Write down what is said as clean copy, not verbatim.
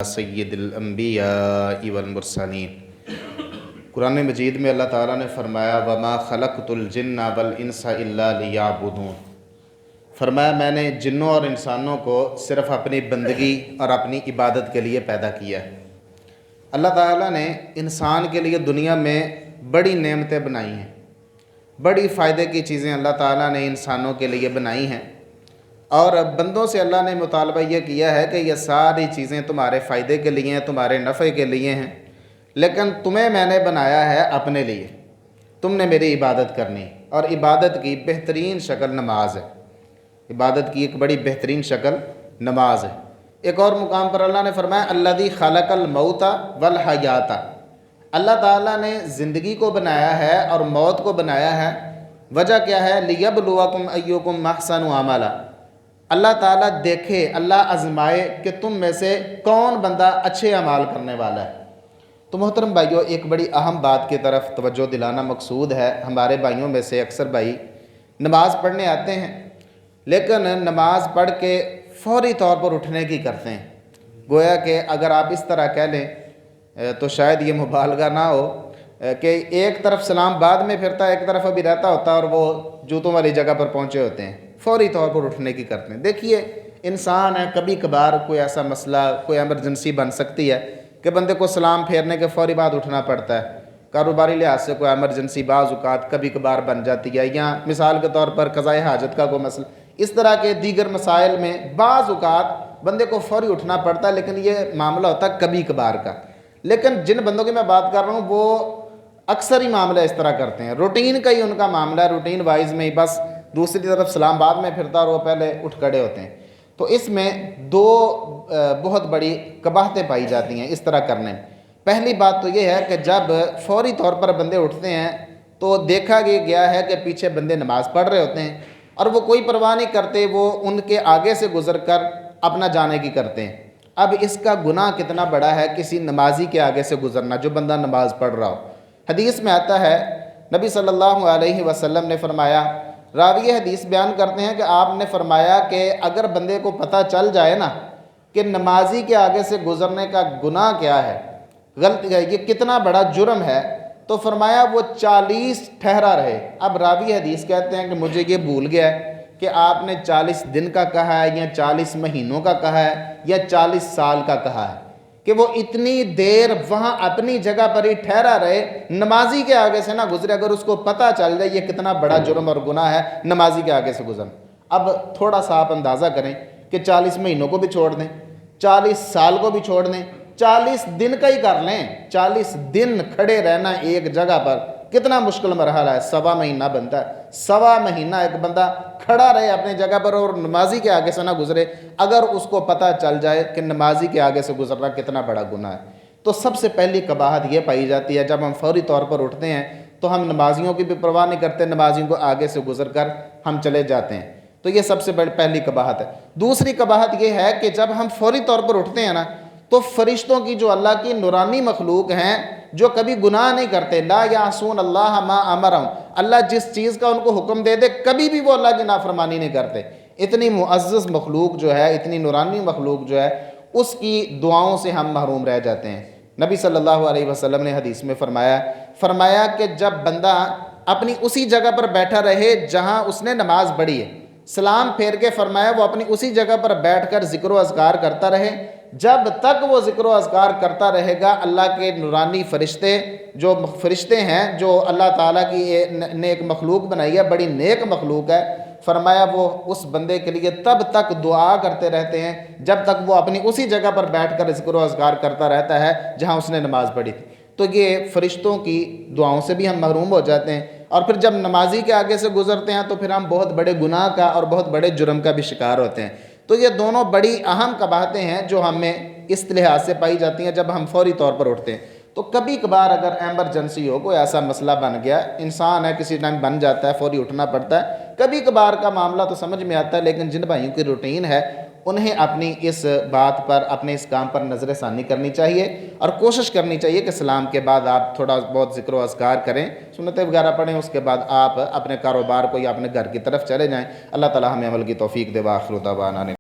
सय्यद अल-अंबिया वल-मुरसलीन। कुरान मजीद में अल्लाह ताला ने फरमाया वमा खलक़तुल जिन्ना वल इंसा इल्ला लियअबुदून। फरमाया मैंने जिन्नों और इंसानों को सिर्फ़ अपनी बंदगी और अपनी इबादत के लिए पैदा किया है। अल्लाह ताला ने इंसान के लिए दुनिया में बड़ी नेमतें बनाई हैं, बड़ी फ़ायदे की चीज़ें अल्लाह ताला ने इंसानों के लिए बनाई हैं और बंदों से अल्लाह ने मुतालबा ये किया है कि ये सारी चीज़ें तुम्हारे फ़ायदे के लिए हैं, तुम्हारे नफ़े के लिए हैं, लेकिन तुम्हें मैंने बनाया है अपने लिए। तुमने मेरी इबादत करनी और इबादत की बेहतरीन शक्ल नमाज है। इबादत की एक बड़ी बेहतरीन शक्ल नमाज है। एक और मुकाम पर अल्लाह ने फरमाया अल्लज़ी खलक़ल मौता वल हयाता। अल्लाह ताला ने ज़िंदगी को बनाया है और मौत को बनाया है। वजह क्या है? लियब्लुवकुम अय्युकुम अहसनु अमला। अल्लाह ताला देखे, अल्लाह आज़माए कि तुम में से कौन बंदा अच्छे अमाल करने वाला है। तो मोहतरम भाइयों, एक बड़ी अहम बात की तरफ तवज्जो दिलाना मकसूद है। हमारे भाइयों में से अक्सर भाई नमाज़ पढ़ने आते हैं, लेकिन नमाज़ पढ़ के फ़ौरी तौर पर उठने की करते हैं। गोया कि अगर आप इस तरह कह लें तो शायद ये मुबालगा ना हो कि एक तरफ सलाम बाद में फिरता है, एक तरफ अभी रहता होता है और वो जूतों वाली जगह पर पहुँचे होते हैं, फ़ौरी तौर पर उठने की करते हैं। देखिए, इंसान है, कभी कभार कोई ऐसा मसला, कोई एमरजेंसी बन सकती है कि बंदे को सलाम फेरने के फ़ौरी बाद उठना पड़ता है। कारोबारी लिहाज से कोई एमरजेंसी बाज़ औक़ात कभी कभार बन जाती है, या मिसाल के तौर पर क़ज़ाए हाजत का कोई मसला, इस तरह के दीगर मसाइल में बाज़ औक़ात बंदे को फ़ौरी उठना पड़ता है, लेकिन ये मामला होता है कभी कभार का। लेकिन जिन बंदों की मैं बात कर रहा हूँ वो अक्सर ही मामला इस तरह करते हैं, रूटीन का ही उनका मामला है, रूटीन वाइज में ही बस दूसरी तरफ सलाम बाद में फिरता और वो पहले उठ खड़े होते हैं। तो इसमें दो बहुत बड़ी कबाहतें पाई जाती हैं इस तरह करने में। पहली बात तो ये है कि जब फ़ौरी तौर पर बंदे उठते हैं तो देखा गया है कि पीछे बंदे नमाज़ पढ़ रहे होते हैं और वो कोई परवाह नहीं करते, वो उनके आगे से गुज़र कर अपना जाने की करते हैं। अब इसका गुनाह कितना बड़ा है किसी नमाजी के आगे से गुज़रना, जो बंदा नमाज़ पढ़ रहा हो। हदीस में आता है, नबी सल्लल्लाहु अलैहि वसल्लम ने फरमाया, रावी हदीस बयान करते हैं कि आपने फरमाया कि अगर बंदे को पता चल जाए ना कि नमाजी के आगे से गुज़रने का गुनाह क्या है, गलती है, ये कितना बड़ा जुर्म है, तो फरमाया वो 40 ठहरा रहे। अब रावी हदीस कहते हैं कि मुझे ये भूल गया है कि आपने 40 दिन का कहा है या 40 महीनों का कहा है या 40 साल का कहा है, कि वो इतनी देर वहाँ अपनी जगह पर ही ठहरा रहे, नमाजी के आगे से ना गुजरे। अगर उसको पता चल जाए ये कितना बड़ा जुर्म और गुनाह है नमाजी के आगे से गुजरना। अब थोड़ा सा आप अंदाज़ा करें कि 40 महीनों को भी छोड़ दें, 40 साल को भी छोड़ दें, 40 दिन का ही कर लें। 40 दिन खड़े रहना एक जगह पर कितना मुश्किल मरहला है। 1.25 महीना बनता है, 1.25 महीना एक बंदा खड़ा रहे अपनी जगह पर और नमाजी के आगे से ना गुजरे। अगर उसको पता चल जाए कि नमाजी के आगे से गुजरना कितना बड़ा गुनाह है, तो सबसे पहली कबाहत ये पाई जाती है जब हम फौरी तौर पर उठते हैं तो हम नमाजियों की भी परवाह नहीं करते, नमाजियों को आगे से गुजर कर हम चले जाते हैं। तो ये सबसे बड़ी पहली कबाहत है। दूसरी कबाहत ये है कि जब हम फौरी तौर पर उठते हैं ना तो फरिश्तों की, जो अल्लाह की नूरानी मखलूक हैं, जो कभी गुनाह नहीं करते, ला यासून अल्लाह मा अमरहुम, अल्लाह जिस चीज़ का उनको हुक्म दे दे कभी भी वो अल्लाह की नाफरमानी नहीं करते। इतनी मुअज़्ज़ज़ मखलूक जो है, इतनी नूरानी मखलूक जो है, उसकी दुआओं से हम महरूम रह जाते हैं। नबी सल्लल्लाहु अलैहि वसल्लम ने हदीस में फरमाया कि जब बंदा अपनी उसी जगह पर बैठा रहे जहाँ उसने नमाज पढ़ी है, सलाम फेर के फरमाया वो अपनी उसी जगह पर बैठ कर ज़िक्र व अज़कार करता रहे। जब तक वो ज़िक्र व अज़कार करता रहेगा, अल्लाह के नूरानी फ़रिश्ते, जो फ़रिश्ते हैं जो अल्लाह ताला की नेक मखलूक बनाई है, बड़ी नेक मखलूक है, फरमाया वो उस बंदे के लिए तब तक दुआ करते रहते हैं जब तक वो अपनी उसी जगह पर बैठ कर ज़िक्र व अज़कार करता रहता है जहाँ उसने नमाज़ पढ़ी थी। तो ये फ़रिश्तों की दुआओं से भी हम महरूम हो जाते हैं। और फिर जब नमाजी के आगे से गुज़रते हैं तो फिर हम बहुत बड़े गुनाह का और बहुत बड़े जुर्म का भी शिकार होते हैं। तो ये दोनों बड़ी अहम कबाहतें हैं जो हमें इस लिहाज से पाई जाती हैं जब हम फौरी तौर पर उठते हैं। तो कभी कभार अगर एमरजेंसी हो, कोई ऐसा मसला बन गया, इंसान है किसी टाइम बन जाता है, फौरी उठना पड़ता है, कभी कभार का मामला तो समझ में आता है। लेकिन जिन भाइयों की रूटीन है उन्हें अपनी इस बात पर, अपने इस काम पर नज़र षानी करनी चाहिए और कोशिश करनी चाहिए कि सलाम के बाद आप थोड़ा बहुत ज़िक्र व अज़कार करें, सुन्नतें वगैरह पढ़ें, उसके बाद आप अपने कारोबार को या अपने घर की तरफ चले जाएँ। अल्लाह ताला हमें अमल की तौफीक दे। व आखिर दावाना।